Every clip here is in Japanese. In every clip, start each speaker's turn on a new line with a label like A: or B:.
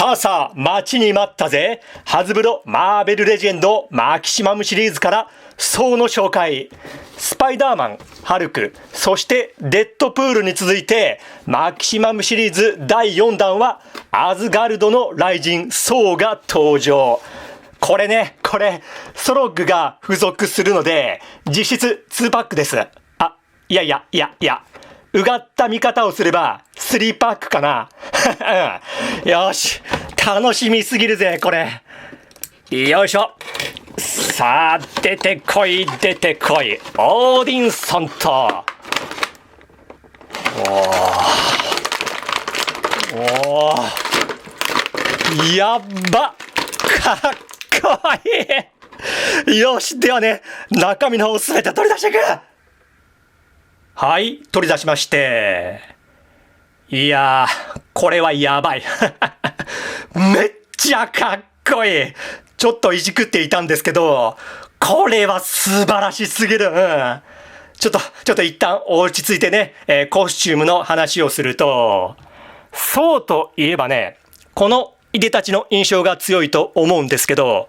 A: さあさあ、待ちに待ったぜ。ハズブロマーベルレジェンドマキシマムシリーズからソーの紹介。スパイダーマン、ハルク、そしてデッドプールに続いてマキシマムシリーズ第4弾はアズガルドの雷神ソーが登場。これソロッグが付属するので実質2パックです。いやうがった見方をすれば3パックかな。よし、楽しみすぎるぜこれ。よいしょ。さあ出てこいオーディンソンと。やっば、かっこいい。よし、ではね、中身の方を全て取り出していく。はい、取り出しまして。いやー、これはやばい。めっちゃかっこいい。ちょっといじくっていたんですけど、これは素晴らしすぎる。ちょっと一旦落ち着いてね、コスチュームの話をすると、そうといえばね、このいでたちの印象が強いと思うんですけど、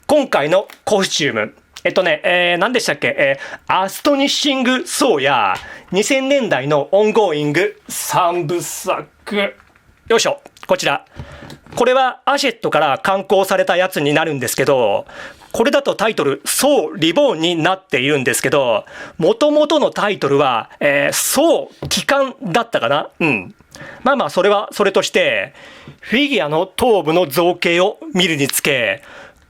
A: 今回のコスチューム、何でしたっけ、アストニッシング・ソーや2000年代のオンゴーイング3部作。よいしょ、こちら。これはアシェットから刊行されたやつになるんですけど、これだとタイトル、ソー・リボーンになっているんですけど、元々のタイトルは、ソー・帰還だったかな。まあそれはそれとして、フィギュアの頭部の造形を見るにつけ、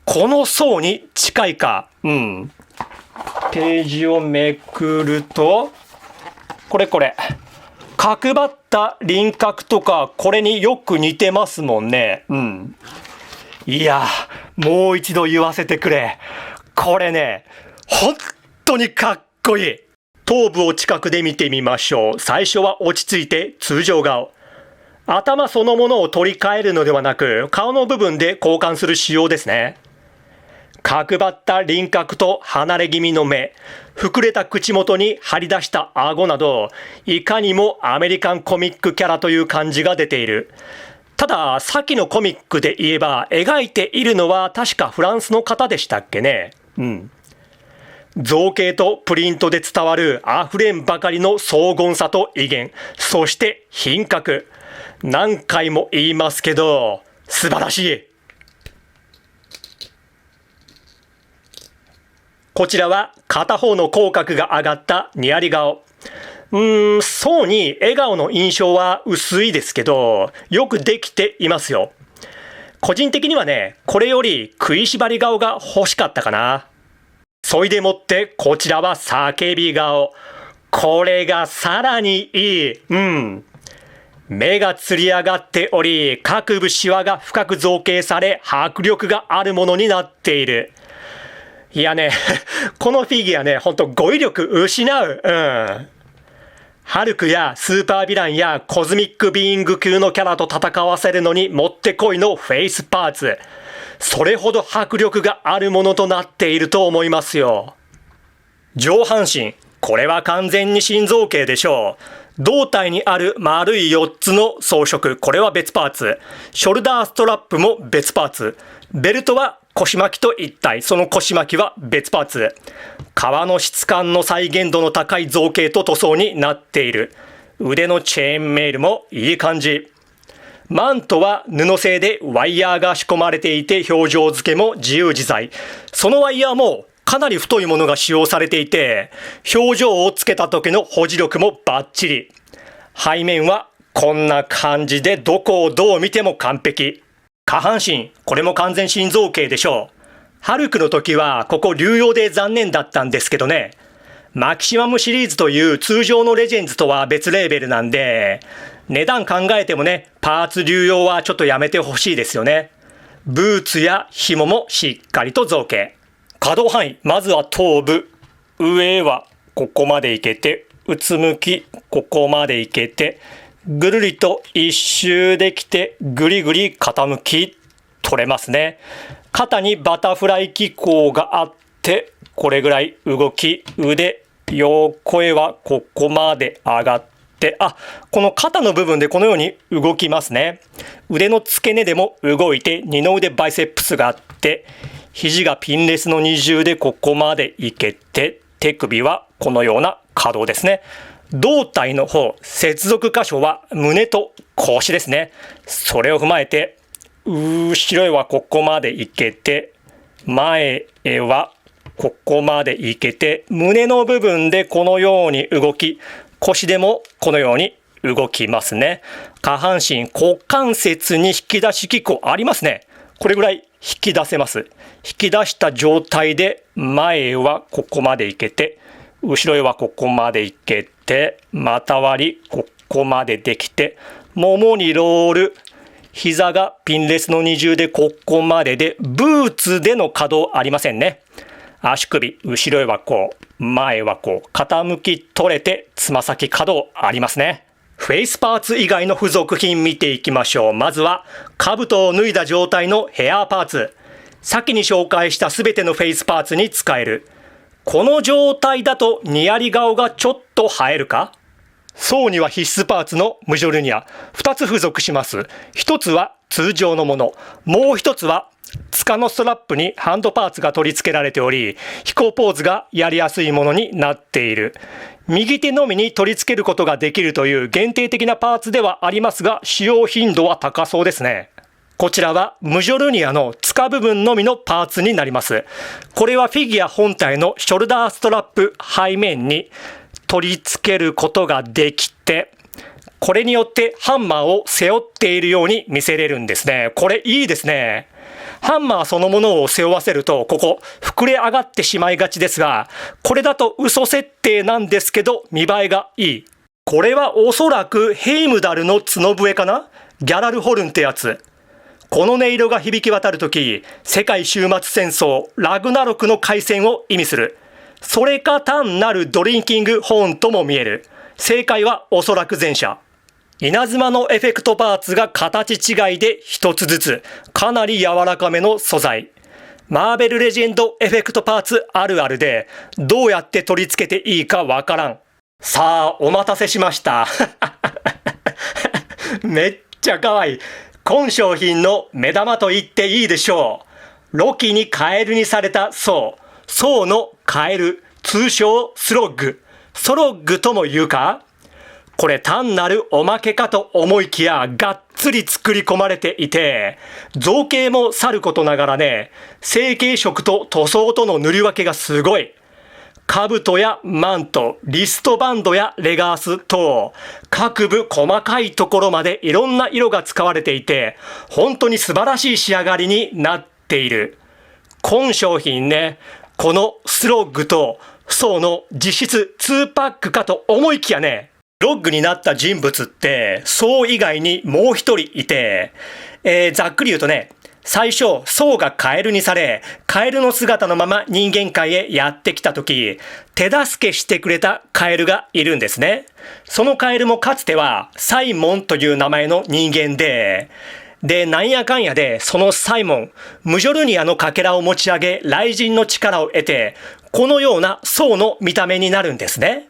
A: この層に近いか。ページをめくると、これ。角張った輪郭とか、これによく似てますもんね。いや、もう一度言わせてくれ。これね、本当にかっこいい。頭部を近くで見てみましょう。最初は落ち着いて通常顔。頭そのものを取り替えるのではなく、顔の部分で交換する仕様ですね。角張った輪郭と離れ気味の目、膨れた口元に張り出した顎など、いかにもアメリカンコミックキャラという感じが出ている。ただ、先のコミックで言えば、描いているのは確かフランスの方でしたっけね。造形とプリントで伝わる溢れんばかりの荘厳さと威厳、そして品格。何回も言いますけど、素晴らしい。こちらは片方の口角が上がったにやり顔。そうに笑顔の印象は薄いですけど、よくできていますよ。個人的にはね、これより食いしばり顔が欲しかったかな。そいでもってこちらは叫び顔。これがさらにいい。目がつり上がっており、各部シワが深く造形され、迫力があるものになっている。いやね、このフィギュアね、ほんと語彙力失う。ハルクやスーパーヴィランやコズミックビーイング級のキャラと戦わせるのにもってこいのフェイスパーツ。それほど迫力があるものとなっていると思いますよ。上半身、これは完全に心臓形でしょう。胴体にある丸い4つの装飾、これは別パーツ。ショルダーストラップも別パーツ。ベルトは腰巻きと一体、その腰巻きは別パーツ。革の質感の再現度の高い造形と塗装になっている。腕のチェーンメールもいい感じ。マントは布製でワイヤーが仕込まれていて表情付けも自由自在。そのワイヤーもかなり太いものが使用されていて、表情をつけた時の保持力もバッチリ。背面はこんな感じでどこをどう見ても完璧。下半身、これも完全心臓形でしょう。ハルクの時はここ流用で残念だったんですけどね。マキシマムシリーズという通常のレジェンズとは別レーベルなんで、値段考えてもね、パーツ流用はちょっとやめてほしいですよね。ブーツや紐もしっかりと造形。可動範囲、まずは頭部。上はここまでいけて、うつむき、ここまでいけて、ぐるりと一周できて、ぐりぐり傾き、取れますね。肩にバタフライ機構があって、これぐらい動き、腕、横へはここまで上がって、、この肩の部分でこのように動きますね。腕の付け根でも動いて、二の腕バイセップスがあって、肘がピンレスの二重でここまでいけて、手首はこのような可動ですね。胴体の方、接続箇所は胸と腰ですね。それを踏まえて、後ろへはここまでいけて、前へはここまでいけて、胸の部分でこのように動き、腰でもこのように動きますね。下半身、股関節に引き出し機構ありますね。これぐらい引き出せます。引き出した状態で、前へはここまでいけて、後ろへはここまでいけて、股割りここまでできて、ももにロール、膝がピンレスの二重でここまでで、ブーツでの可動ありませんね。足首、後ろへはこう、前はこう、傾き取れて、つま先可動ありますね。フェイスパーツ以外の付属品見ていきましょう。まずは、兜を脱いだ状態のヘアパーツ。先に紹介したすべてのフェイスパーツに使える。この状態だとニヤリ顔がちょっと映えるか？層には必須パーツのムジョルニア2つ付属します。1つは通常のもの、もう1つは束のストラップにハンドパーツが取り付けられており、飛行ポーズがやりやすいものになっている。右手のみに取り付けることができるという限定的なパーツではありますが、使用頻度は高そうですね。こちらはムジョルニアの束部分のみのパーツになります。これはフィギュア本体のショルダーストラップ背面に取り付けることができて、これによってハンマーを背負っているように見せれるんですね。これいいですね。ハンマーそのものを背負わせると、ここ膨れ上がってしまいがちですが、これだと嘘設定なんですけど見栄えがいい。これはおそらくヘイムダルの角笛かな？ギャラルホルンってやつ。この音色が響き渡るとき、世界終末戦争ラグナロクの開戦を意味する。それか単なるドリンキングホーンとも見える。正解はおそらく前者。稲妻のエフェクトパーツが形違いで一つずつ、かなり柔らかめの素材。マーベルレジェンドエフェクトパーツあるあるで、どうやって取り付けていいかわからん。さあ、お待たせしました。めっちゃ可愛い。今商品の目玉と言っていいでしょう。ロキにカエルにされたソウのカエル、通称スロッグ。ソロッグとも言うか？これ単なるおまけかと思いきや、がっつり作り込まれていて、造形もさることながらね、成型色と塗装との塗り分けがすごい。兜やマント、リストバンドやレガース等、各部細かいところまでいろんな色が使われていて、本当に素晴らしい仕上がりになっている。今商品ね、このスロッグとソウの実質2パックかと思いきやね、ロッグになった人物ってソウ以外にもう一人いて、ざっくり言うとね、最初、ソウがカエルにされ、カエルの姿のまま人間界へやってきたとき、手助けしてくれたカエルがいるんですね。そのカエルもかつてはサイモンという名前の人間で、なんやかんやでそのサイモン、ムジョルニアのかけらを持ち上げ、雷神の力を得て、このようなソウの見た目になるんですね。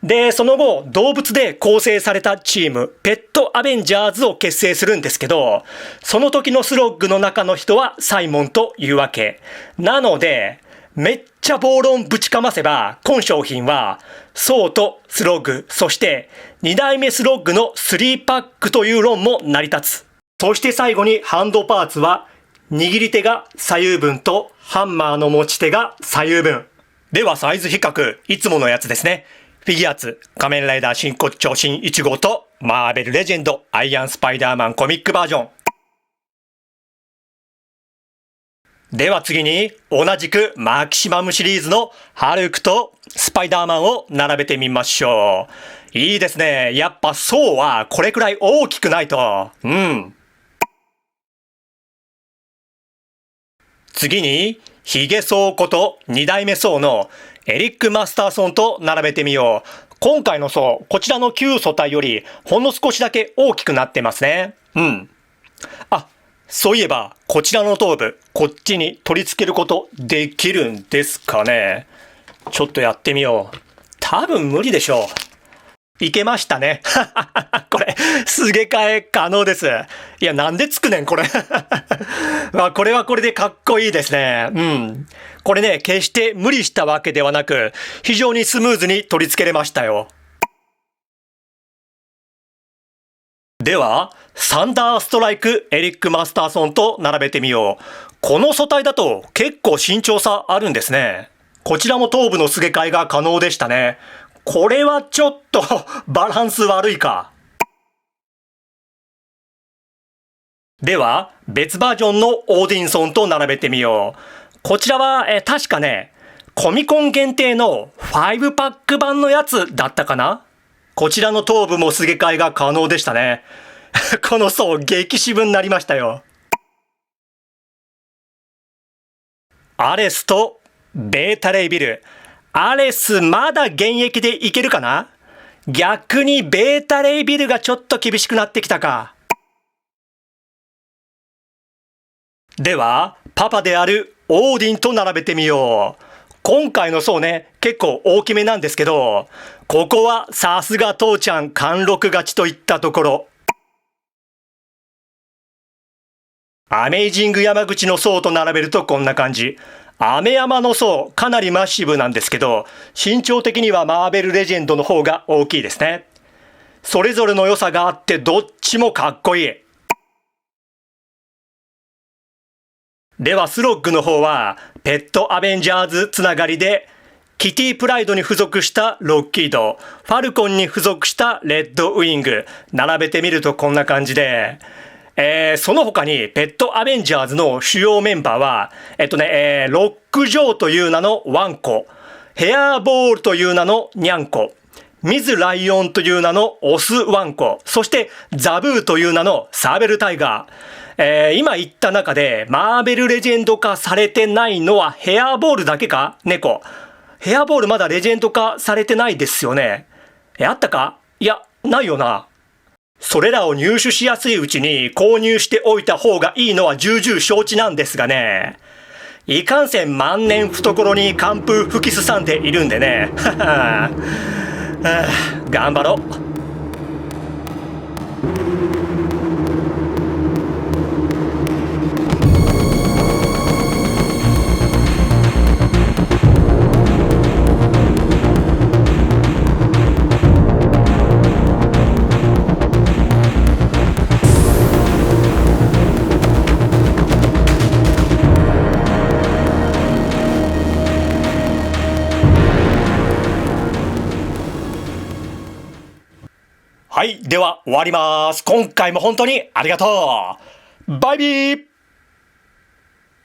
A: で、その後、動物で構成されたチーム、ペットアベンジャーズを結成するんですけど、その時のスロッグの中の人はサイモンというわけ。なので、めっちゃ暴論ぶちかませば、今商品は、ソウとスロッグ、そして2代目スロッグの3パックという論も成り立つ。そして最後にハンドパーツは、握り手が左右分とハンマーの持ち手が左右分。ではサイズ比較、いつものやつですね。フィギュアツ、仮面ライダー真骨頂新1号と、マーベルレジェンド、アイアンスパイダーマンコミックバージョン。では次に、同じくマキシマムシリーズのハルクとスパイダーマンを並べてみましょう。いいですね。やっぱソウはこれくらい大きくないと。次に、ヒゲソウこと2代目ソウのエリック・マスターソンと並べてみよう。今回のソウ、こちらの旧素体よりほんの少しだけ大きくなってますね。そういえば、こちらの頭部、こっちに取り付けることできるんですかね。ちょっとやってみよう。多分無理でしょう。いけましたね。これ、すげ替え可能です。いや、なんでつくねん、これ。まあ、これはこれでかっこいいですね。うん。これね、決して無理したわけではなく、非常にスムーズに取り付けれましたよ。では、サンダーストライクエリック・マスターソンと並べてみよう。この素体だと結構身長差あるんですね。こちらも頭部のすげ替えが可能でしたね。これはちょっとバランス悪いか。では、別バージョンのオーディンソンと並べてみよう。こちらは、確かね、コミコン限定の5パック版のやつだったかな。こちらの頭部もすげ替えが可能でしたね。この層激渋になりましたよ。アレスとベータレイビル。アレスまだ現役でいけるかな。逆にベータレイビルがちょっと厳しくなってきたか。では、パパであるオーディンと並べてみよう。今回の層ね、結構大きめなんですけど、ここはさすが父ちゃん貫禄勝ちといったところ。アメイジング山口の層と並べるとこんな感じ。アメ山の層、かなりマッシブなんですけど、身長的にはマーベルレジェンドの方が大きいですね。それぞれの良さがあってどっちもかっこいい。ではスロッグの方は、ペットアベンジャーズつながりで、キティプライドに付属したロッキード、ファルコンに付属したレッドウィング、並べてみるとこんな感じで、その他にペットアベンジャーズの主要メンバーは、ロックジョーという名のワンコ、ヘアーボールという名のニャンコ、ミズライオンという名のオスワンコ、そしてザブーという名のサーベルタイガー。今言った中でマーベルレジェンド化されてないのはヘアーボールだけか？猫。ヘアーボールまだレジェンド化されてないですよね。あったか？いや、ないよな。それらを入手しやすいうちに購入しておいた方がいいのは重々承知なんですがね。いかんせん万年懐に寒風吹きすさんでいるんでね。頑張ろう。はい。では終わります。今回も本当にありがとう。バイビー。